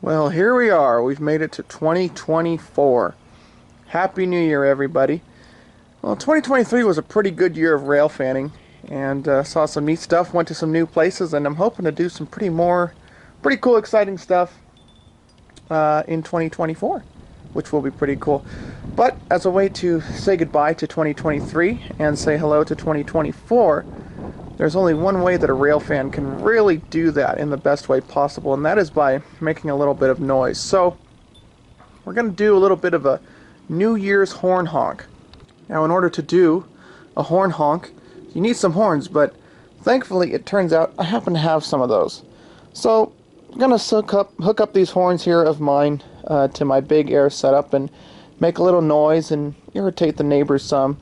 Well, here we are. We've made it to 2024. Happy New Year, everybody. Well, 2023 was a pretty good year of rail fanning, and saw some neat stuff, went to some new places, and I'm hoping to do some pretty cool, exciting stuff in 2024, which will be pretty cool. But as a way to say goodbye to 2023 and say hello to 2024, there's only one way that a rail fan can really do that in the best way possible, and that is by making a little bit of noise. So we're going to do a little bit of a New Year's horn honk. Now, in order to do a horn honk, you need some horns, but thankfully it turns out I happen to have some of those. So I'm going to hook up these horns here of mine to my big air setup and make a little noise and irritate the neighbors some.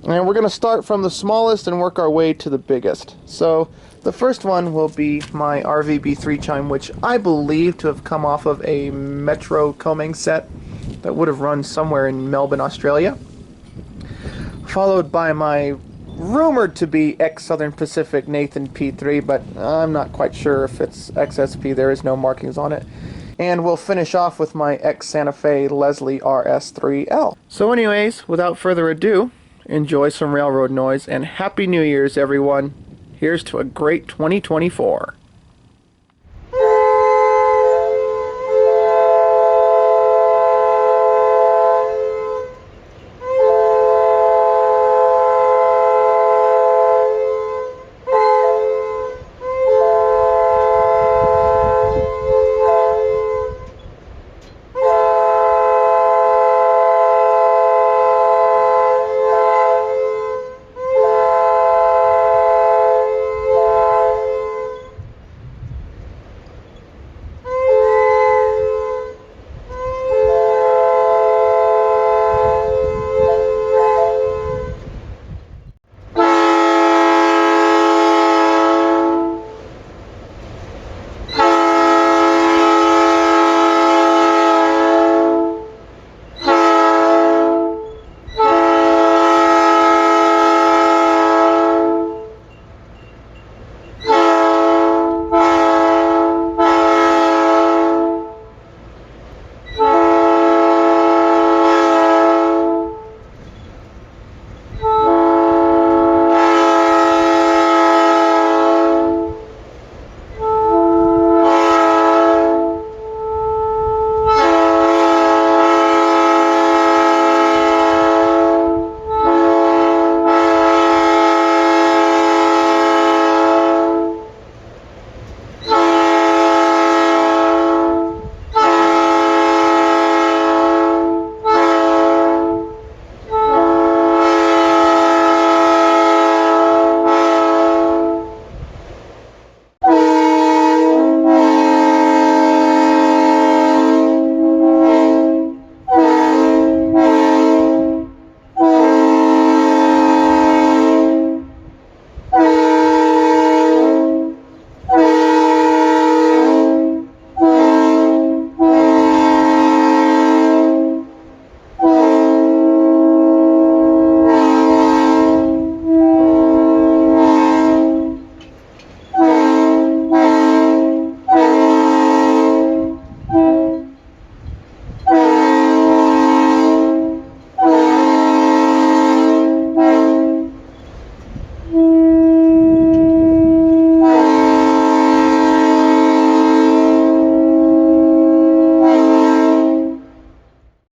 And we're going to start from the smallest and work our way to the biggest. So the first one will be my RVB 3 chime, which I believe to have come off of a Metro combing set that would have run somewhere in Melbourne, Australia. Followed by my rumored to be ex-Southern Pacific Nathan P3, but I'm not quite sure if it's XSP. There is no markings on it. And we'll finish off with my ex-Santa Fe Leslie RS3L. So anyways, without further ado, enjoy some railroad noise, and Happy New Year's, everyone. Here's to a great 2024.